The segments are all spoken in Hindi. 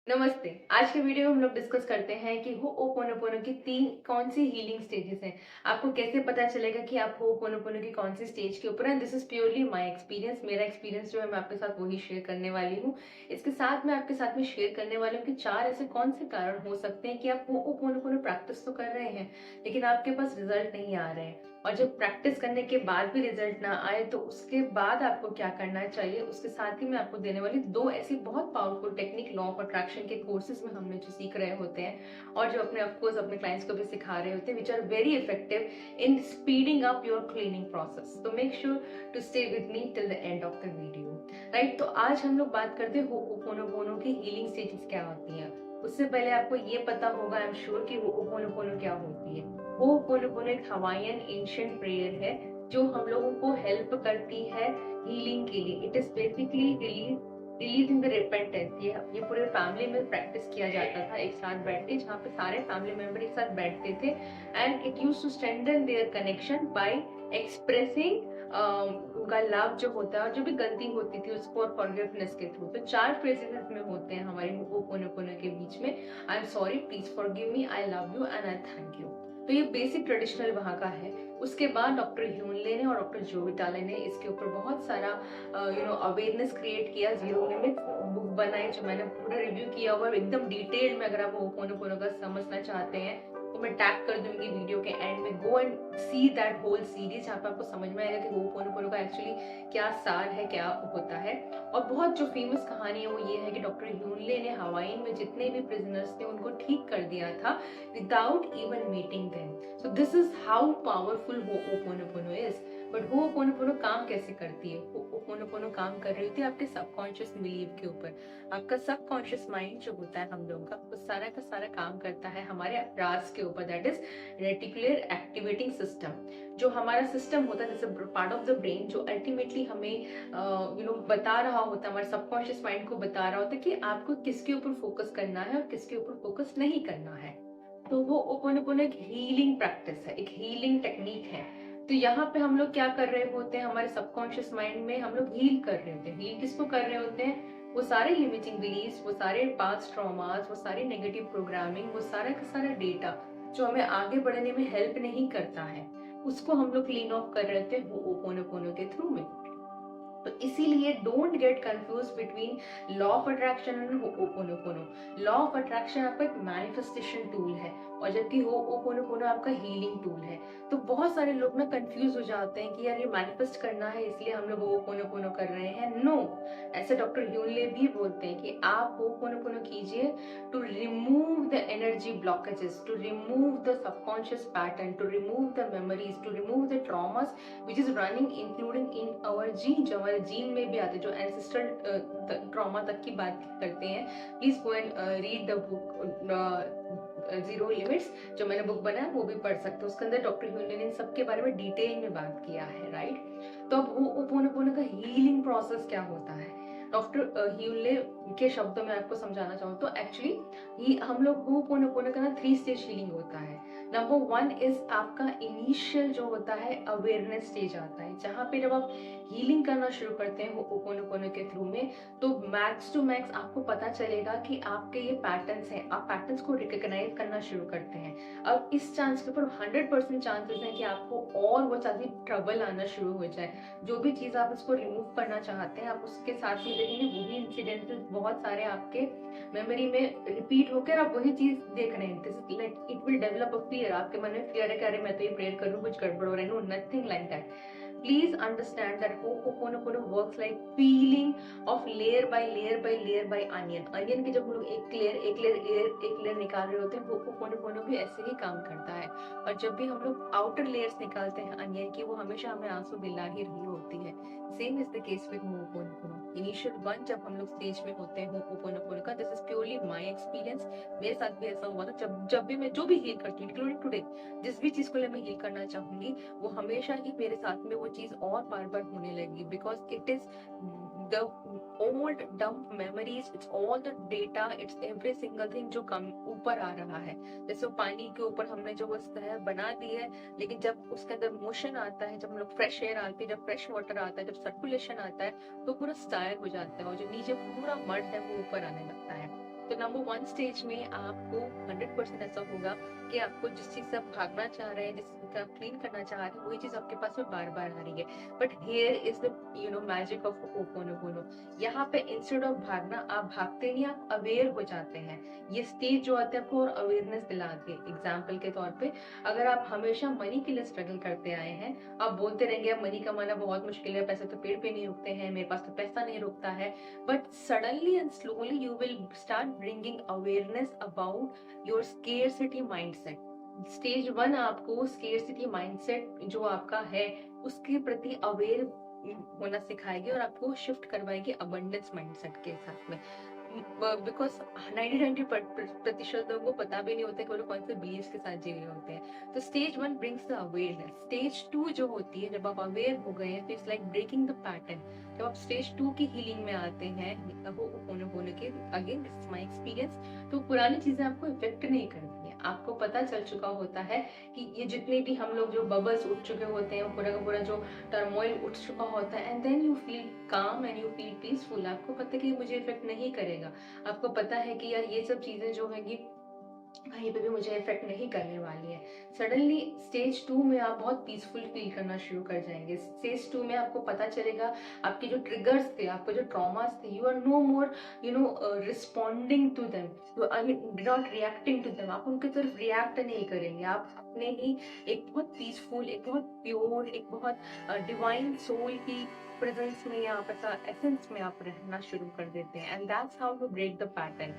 नमस्ते। आज के वीडियो में हम लोग डिस्कस करते हैं कि होओपोनोपोनो की 3 कौन सी हीलिंग स्टेजेस हैं। आपको कैसे पता चलेगा कि आप होओपोनोपोनो की कौन सी स्टेज के ऊपर हैं। This is purely my experience. मेरा एक्सपीरियंस जो है मैं आपके साथ वही शेयर करने वाली हूँ। इसके साथ मैं आपके साथ में शेयर करने वाली हूँ कि 4 ऐसे कौन से कारण हो सकते हैं कि आप होओपोनोपोनो प्रैक्टिस तो कर रहे हैं, लेकिन आपके पास रिजल्ट नहीं आ रहे हैं। और जब प्रैक्टिस करने के बाद भी रिजल्ट ना आए तो उसके बाद आपको क्या करना चाहिए, उसके साथ ही मैं आपको देने वाली 2 ऐसी बहुत powerful technique law of attraction के कोर्सेज में हमने जो सीख रहे होते हैं और जो अपने ऑफ कोर्स अपने क्लाइंट्स को भी सिखा रहे होते हैं, which are very effective in speeding up your cleaning process. तो make sure to stay with me till the end of the video. Right, तो आज हम लोग बात करते हैं होओपोनोपोनो की हीलिंग स्टेजेस क्या होती हैं। उससे पहले आपको ये पता होगा, आई एम श्योर, कि होओपोनोपोनो क्या होती है। होओपोनोपोनो एक हवाईयन एंशिएंट प्रेयर है जो हम लोगों को हेल्प करती है हीलिंग के लिए। It is basically releasing the repentance. ये पूरे फैमिली में प्रैक्टिस किया जाता था एक साथ बैठ के, जहाँ पे सारे फैमिली मेंबर एक साथ बैठते थे and it used to strengthen their connection by expressing उनका लव जो होता है और जो भी गलती होती थी उसको और फॉरगिवनेस के थ्रू। तो 4 फ्रेजेस इसमें होते हैं हमारे होओपोनोपोनो के बीच में। आई am sorry, please forgive me, I love you and I thank you. तो ये बेसिक ट्रेडिशनल वहाँ का है। उसके बाद डॉक्टर ह्यूनले ने और डॉक्टर जो विटाले ने इसके ऊपर बहुत सारा अवेयरनेस क्रिएट किया। जीरो लिमिट बुक बनाई जो मैंने पूरा रिव्यू किया हुआ है एकदम डिटेल में। अगर आप होओपोनोपोनो का समझना चाहते हैं तो मैं टैग कर दूंगी वीडियो के एंड में। Go and see that whole series, जहाँ पे आपको समझ में आएगा कि होओपोनोपोनो का एक्चुअली क्या सार है, क्या होता है। और बहुत जो फेमस कहानी है वो ये है कि डॉक्टर ह्यूनले ने हवाई में जितने भी प्रिजनर्स थे उनको ठीक कर दिया था without even meeting them. So this is how powerful Ho'oponopono is. But Ho'oponopono काम कैसे करती है? होओपोनोपोनो काम कर रही होती है आपके सबकॉन्शियस बिलीव के ऊपर। आपका सबकॉन्शियस माइंड जो होता है हम लोगों का सारा काम करता है हमारे राज के ऊपर, that is reticular activating system. जो हमारा सिस्टम होता है जैसे पार्ट ऑफ द ब्रेन, जो अल्टीमेटली हमें बता रहा होता है, हमारे सबकॉन्शियस माइंड को बता रहा होता है कि आपको किसके ऊपर फोकस करना है और किसके ऊपर फोकस नहीं करना है। तो वो ओपोनोपोनो एक हीलिंग प्रैक्टिस है, एक हीलिंग टेक्निक है। तो यहाँ पे हम लोग क्या कर रहे होते हैं, हमारे सबकॉन्शियस माइंड में हम लोग हील कर रहे होते हैं। हील किसको कर रहे होते हैं? वो सारे लिमिटिंग बिलीव्स, वो सारे पास्ट ट्रॉमास, वो सारी नेगेटिव प्रोग्रामिंग, वो सारा का सारा डेटा जो हमें आगे बढ़ने में हेल्प नहीं करता है, उसको हम लोग क्लीन ऑफ कर रहे थे वो ओपोनोपोनो के थ्रू में। तो इसीलिए don't get confuse between law of attraction and Ho'oponopono. Law of attraction आपका एक मैनिफेस्टेशन टूल है और जबकि होओपोनोपोनो आपका हीलिंग टूल है। तो बहुत सारे लोग ना कंफ्यूज हो जाते हैं कि यार ये मैनिफेस्ट करना है इसलिए हम लोग होओपोनोपोनो कर रहे हैं। नो, ऐसे डॉक्टर ह्यूनले भी बोलते हैं कि आप होओपोनोपोनो कीजिए to remove the energy blockages, to remove the subconscious pattern, to remove the memories, to remove the traumas which is running including in our gene, जो हमारे जीन में भी आते हैं, जो एंसेस्ट्रल ट्रॉमा तक की बात करते हैं। Please go and read the book zero limits, जो मैंने बुक बनाया वो भी पढ़ सकते हो। उसके अंदर डॉक्टर ह्यूनले ने इन सब के बारे में डिटेल में बात किया है। राइट, तो अब होओपोनोपोनो का हीलिंग प्रोसेस क्या होता है, डॉक्टर ह्यूनले के शब्दों में आपको समझाना चाहूँ तो एक्चुअली हम लोग होओपोनोपोनो का ना 3 स्टेज हीलिंग होता है। नंबर 1 इज आपका इनिशियल जो होता है अवेयरनेस स्टेज आता है, जहाँ पे जब आप हीलिंग करना शुरू करते हैं होओपोनोपोनो के थ्रू में, तो मैक्स टू मैक्स आपको पता चलेगा कि आपके ये पैटर्न्स हैं। आप पैटर्न्स को रिकॉग्नाइज करना शुरू करते हैं। अब इस चांस के ऊपर 100% चांसेस हैं कि आपको और वो चाहती ट्रबल आना शुरू हो जाए। जो भी चीज आप उसको रिमूव करना चाहते हैं, आप उसके साथ ही देखेंगे वही इंसिडेंसेस बहुत सारे आपके मेमोरी में रिपीट होकर आप वही चीज देख रहे हैं। This is like it will develop a fear. आपके मन में फियर है कि अरे मैं तो ये प्रेयर कर रहा हूँ, कुछ गड़बड़ हो रहा है। No, nothing like that. Please understand that Ho'oponopono works like peeling of layer by layer by layer by onion. Onion की जब हम लोग एक लेयर निकाल रहे होते हैं, Ho'oponopono भी ऐसे ही काम करता है। और जब भी हम लोग आउटर लेयर्स निकालते हैं अनियन की, वो हमेशा हमें आंसू दिला ही रही होती है। Same is the case with Ho'oponopono। Initial 1 जब हम लोग स्टेज में होते हैं Ho'oponopono का, this is purely my experience. मेरे साथ भी ऐसा हुआ था। जब भी मैं जो भी हील करती हूँ, इंक्लूडिंग टुडे, जिस भी चीज को मैं हील करना चाहूंगी, वो हमेशा ही मेरे साथ में वो चीज और बार बार होने लगी। Because it is the old dump memories, it's all the data, it's every single thing जो कम ऊपर आ रहा है। जैसे पानी के ऊपर हमने जो है बना दी है, लेकिन जब उसके अंदर मोशन आता है, जब हम लोग फ्रेश एयर आती है, जब फ्रेश वाटर आता है, जब सर्कुलेशन आता है, तो पूरा स्टाइल हो जाता है और जो नीचे पूरा मड है वो ऊपर आने लगता है। तो नंबर 1 स्टेज में आपको 100% ऐसा होगा कि आपको जिस चीज़ से आप भागना चाह रहे हैं, जिस चीज़ से आप क्लीन करना चाह रहे हैं, वही चीज़ आपके पास में बार-बार आ रही है। But here is the magic of ho'oponopono. यहाँ पे इंस्टेड ऑफ भागना, आप भागते नहीं, आप अवेयर हो जाते हैं। ये स्टेज जो आता है आपको और अवेयरनेस दिलाती है। एग्जाम्पल के तौर पे, अगर आप हमेशा मनी के लिए स्ट्रगल करते आए हैं, आप बोलते रहेंगे अब मनी कमाना बहुत मुश्किल है, पैसे तो पेड़ पे नहीं उगते हैं, मेरे पास तो पैसा नहीं रुकता है, but suddenly and slowly you will start bringing awareness about your scarcity mindset. Stage 1 आपको स्केर्सिटी माइंडसेट जो आपका है उसके प्रति अवेयर होना सिखाएगी और आपको शिफ्ट करवाएगी अबंडेंस माइंडसेट के साथ में। बिकॉज 90-90% लोगों को पता भी नहीं होता कि वो लोग कौन से बिलीव्स के साथ जी रहे होते हैं। तो stage 1 brings the awareness. Stage 2 जो होती है, जब आप अवेयर हो गए हैं, तो it's like breaking the pattern. जब आप स्टेज 2 की हीलिंग में आते हैं, होने के again this is my experience, तो पुरानी चीजें आपको इफेक्ट नहीं करती हैं। आपको पता चल चुका होता है कि ये जितने भी हम लोग जो बबल्स उठ चुके होते हैं, पूरा का पूरा जो टर्मोइल उठ चुका होता है, and then you feel calm and you feel peaceful. आपको पता है कि मुझे इफेक्ट नहीं करेगा। आपको पता है कि यार ये सब चीजें जो है ये कहीं पे भी मुझे इफेक्ट नहीं करने वाली है। सडनली स्टेज 2 में आप बहुत पीसफुल फील करना शुरू कर जाएंगे। स्टेज 2 में आपको पता चलेगा आपके जो ट्रिगर्स थे, आपके जो ट्रॉमास थे, you are no more responding to them, you I mean not reacting to them. आप उनकी तरफ रिएक्ट नहीं करेंगे। आप अपने ही एक बहुत पीसफुल, एक बहुत प्योर, एक बहुत डिवाइन सोल की प्रेजेंस में या आप ऐसा एसेंस में आप रहना शुरू कर देते हैं। And that's how to break the pattern.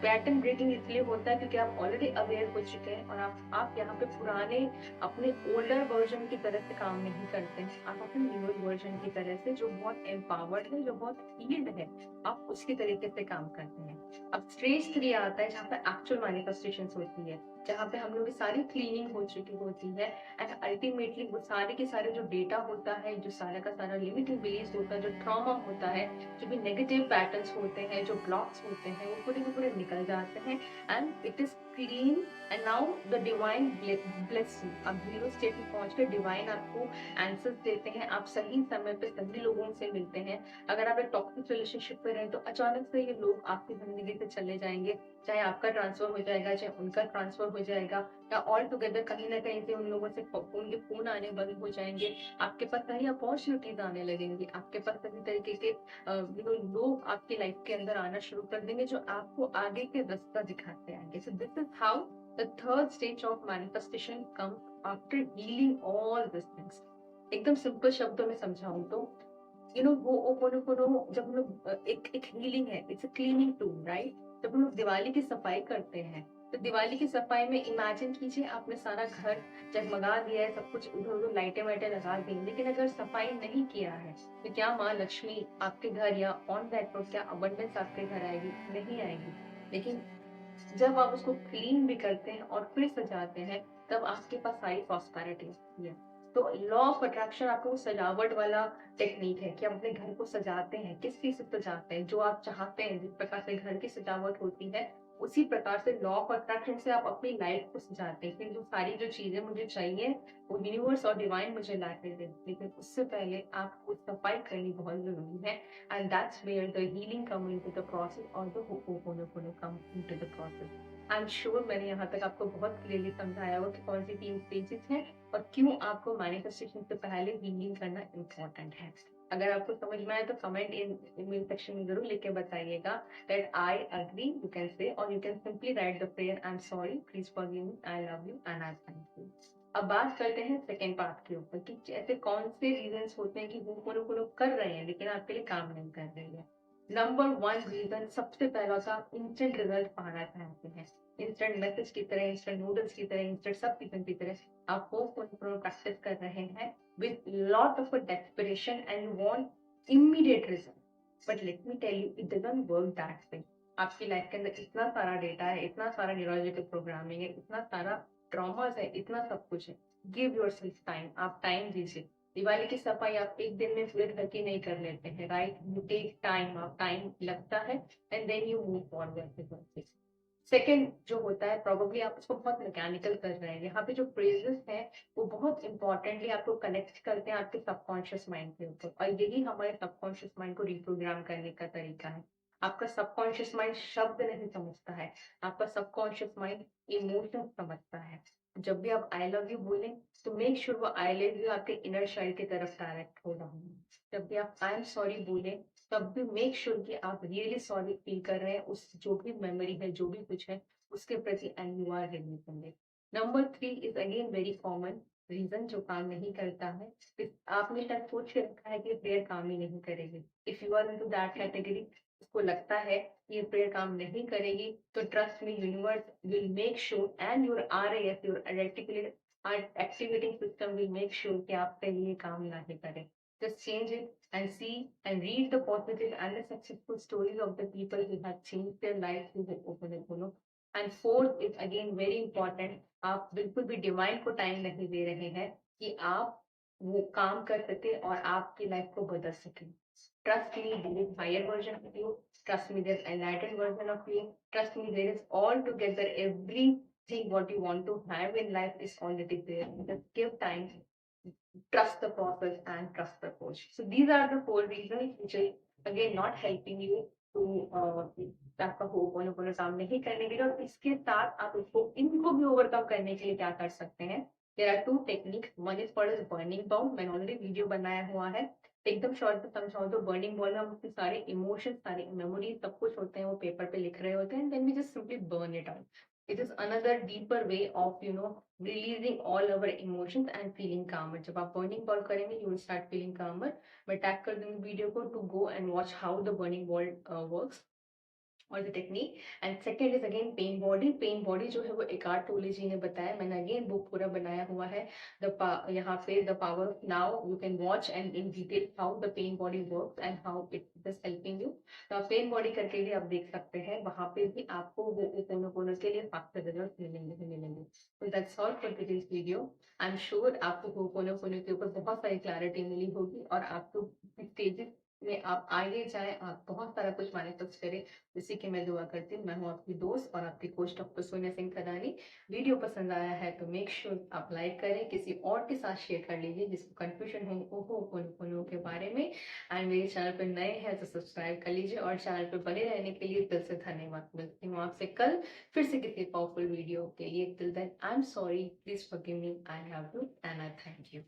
Pattern breaking इसलिए होता है क्योंकि आप ऑलरेडी अवेयर हो चुके हैं और आप यहाँ पे पुराने अपने ओल्डर वर्जन की तरह से काम नहीं करते हैं। आप अपने न्यूअर वर्जन की तरह से, जो बहुत एम्पावर्ड है, जो बहुत हील्ड है, आप उसकी तरीके से काम करते हैं। अब स्टेज 3 आता है जहाँ पे एक्चुअल मैनिफेस्टेशंस होती है, जहाँ पे हम लोग की सारी क्लीनिंग हो चुकी होती है एंड अल्टीमेटली वो सारे के सारे जो डेटा होता है, जो सारा का सारा लिमिटिंग बिलीफ होता है, जो ट्रॉमा होता है, जो भी नेगेटिव पैटर्न्स होते हैं, जो ब्लॉक्स होते हैं, वो पूरे के पूरे निकल जाते हैं and it is clean. And now the divine bless you. अब जीरो स्टेट में पहुंच कर डिवाइन आपको आंसर्स देते हैं। आप सही समय पे सही लोगों से मिलते हैं। अगर आप एक टॉक्सिक रिलेशनशिप में रहे तो अचानक से ये लोग आपकी जिंदगी से चले जाएंगे, चाहे आपका ट्रांसफर हो जाएगा, चाहे उनका ट्रांसफर हो जाएगा, या ऑल टुगेदर कहीं ना कहीं से उन लोगों से उनके फोन आने बंद हो जाएंगे। आपके पास सही अपॉर्चुनिटीज आने लगेंगी, आपके पास सभी तरीके के लोग आपकी लाइफ के अंदर आना शुरू कर देंगे जो आपको आगे के रास्ता दिखाते आएंगे। So this is how the third stage of manifestation comes after healing all this things. एकदम सिंपल शब्दों में समझाऊं तो वो ओपोनोपोनो जब हम लोग एक हीलिंग है, it's a cleaning tool, right. जब हम लोग दिवाली की सफाई करते हैं, तो दिवाली की सफाई में इमेजिन कीजिए आपने सारा घर जगमगा दिया है, सब कुछ इधर उधर लाइटें वाइटें लगा दी, लेकिन अगर सफाई नहीं किया है तो क्या माँ लक्ष्मी आपके घर या ऑन दैट नोट क्या अबंडेंस आपके घर आएगी? नहीं आएगी। लेकिन जब आप उसको क्लीन भी करते हैं और फिर सजाते हैं, तब आपके पास सारी प्रॉस्पेरिटी होती है। तो लॉ ऑफ अट्रैक्शन आपको सजावट वाला टेक्निक है कि हम अपने घर को सजाते हैं। किस चीज से सजाते हैं? जो आप चाहते हैं, जिस प्रकार से घर की सजावट होती है, उसी प्रकार से लॉ ऑफ अट्रैक्शन से आप अपनी लाइफ को सजाते हैं कि जो सारी जो चीजें मुझे चाहिए वो यूनिवर्स और डिवाइन मुझे ला के दे। लेकिन उससे पहले आपको सफाई करनी बहुत जरूरी है, and that's where the healing come into the process or the ho'oponopono come into the process. I'm sure मैंने यहाँ तक आपको बहुत क्लियरली समझाया हो कि कौन सी 3 स्टेजेस हैं और क्यों आपको मैनिफेस्टेशन से पहले हीलिंग करना इम्पोर्टेंट है। अगर आपको समझ में आए तो कमेंट इन सेक्शन में जरूर लिख के बताइएगा that I agree, you can say, or you can simply write the prayer I'm sorry, please forgive me, I love you and I thank you. अब बात करते हैं सेकेंड पार्ट के ऊपर कि ऐसे कौन से रीजंस होते हैं कि वो कोनो कर रहे हैं लेकिन आपके लिए काम नहीं कर रही है। नंबर 1 रीजन, सबसे पहला था इंस्टेंट रिजल्ट पाना चाहते हैं। इंस्टेंट मैसेज की तरह, इंस्टेंट नूडल्स की तरह, इंस्टेंट सब किस्म की तरह आप वो प्रैक्टिस कर रहे हैं with lot of a desperation and you want immediate result. But let me tell you, it doesn't work that way. आपकी लाइफ के अंदर इतना सारा डेटा है, इतना सारा न्यूरोलॉजिकल प्रोग्रामिंग है, इतना सारा ट्रॉमास है, इतना सब कुछ है। गिव योरसेल्फ टाइम, आप टाइम दीजिए। दिवाली की सफाई आप एक दिन में पूरे घर की नहीं कर लेते हैं, राइट। यू टेक टाइम, आप टाइम लगता है and then you move forward. Second जो होता है, प्रोबेबली आप उसको बहुत मैकेनिकल कर रहे हैं। यहाँ पे जो फ्रेजेस हैं वो बहुत इंपॉर्टेंटली आपको कनेक्ट करते हैं आपके सबकॉन्शियस माइंड के ऊपर, और यही हमारे सबकॉन्शियस माइंड को रिप्रोग्राम करने का तरीका है। आपका सबकॉन्शियस माइंड शब्द नहीं समझता है, आपका सबकॉन्शियस माइंड इमोशन समझता है। जब भी आप आई लव यू बोलें तो मेक श्योर वो आई लव यू आपके इनर चाइल्ड की तरफ डायरेक्ट हो रहा हो। जब भी आप आई एम सॉरी बोलें तब भी मेक श्योर कि आप रियली सॉरी फील कर रहे हैं उस जो भी मेमोरी है, जो भी कुछ है उसके प्रति, and you are releasing. Number 3 is again very common reason जो काम नहीं करता है। आपने शायद सोच के रखा है कि प्रेयर काम ही नहीं करेगी। If you are into that category, उसको लगता है कि ये प्रेयर काम नहीं करेगी, तो trust me, universe will make sure and your RAS, your reticular activating system will make sure कि आप पे ये काम नहीं करे। Just change it and see and read the positive and the successful stories of the people who have changed their lives through the Ho'oponopono. And fourth is again very important, आप बिल्कुल भी डिवाइन को टाइम नहीं दे रहे हैं कि आप वो काम कर सके और आपकी लाइफ को बदल सके। Trust me, there is higher version of you. Trust me, there's enlightened version of you. Trust me, there is all together everything what you want to have in life is already there. Just give time, trust the process and trust the coach. So these are the 4 reasons which is again not helping you to आपका होपोनोपोनो काम नहीं करने के लिए, और इसके साथ आप इसको इनको भी ओवरकम करने के लिए क्या कर सकते हैं। There are 2 techniques, one is called age burning ball, मैंने ऑलरेडी वीडियो बनाया हुआ है। एकदम शॉर्ट में समझाओ तो बर्निंग बॉल में हम अपने सारे इमोशंस, सारे मेमोरीज, सब कुछ होते हैं वो पेपर पे लिख रहे होते हैं, and then we just simply burn it out. It is another deeper way of releasing all our emotions and feeling calmer. जब आप burning ball करेंगे you will start feeling calmer. मैं टैग कर दूंगी वीडियो को to go and watch how the burning ball works और the technique. And second is again pen body. Pen body जो है वो एकार्ट टोले जी ने बताया, मैंने अगेन बुक पूरा बनाया हुआ है। यहाँ पे the power of now, you can watch and in detail how the pen body works and how it is helping you. तो आप पेन बॉडी करके भी आप देख सकते हैं, वहां पे भी आपको वो पोनो के लिए फास्टर रिजल्ट मिलेंगे ही मिलेंगे। तो that's all for today's video. I am sure आपको पोनो के ऊपर बहुत सारी क्लैरिटी मिली होगी और आपको स्टेजेस में आप आगे जाए, आप बहुत सारा कुछ मैनिफेस्ट करें, इसी की मैं दुआ करती हूँ। मैं हूँ आपकी दोस्त और आपकी coach doctor Sonia Singh Thadani. Video पसंद आया है तो मेक श्योर आप लाइक करें, किसी और के साथ शेयर कर लीजिए जिसको कंफ्यूजन हो के बारे में। एंड मेरे चैनल पर नए हैं तो सब्सक्राइब कर लीजिए और चैनल पर बने रहने के लिए दिल से धन्यवाद। मिलती हूँ आपसे कल फिर से किसी पावरफुल वीडियो के लिए। Till then I am sorry, please forgive me, I love you and I thank you.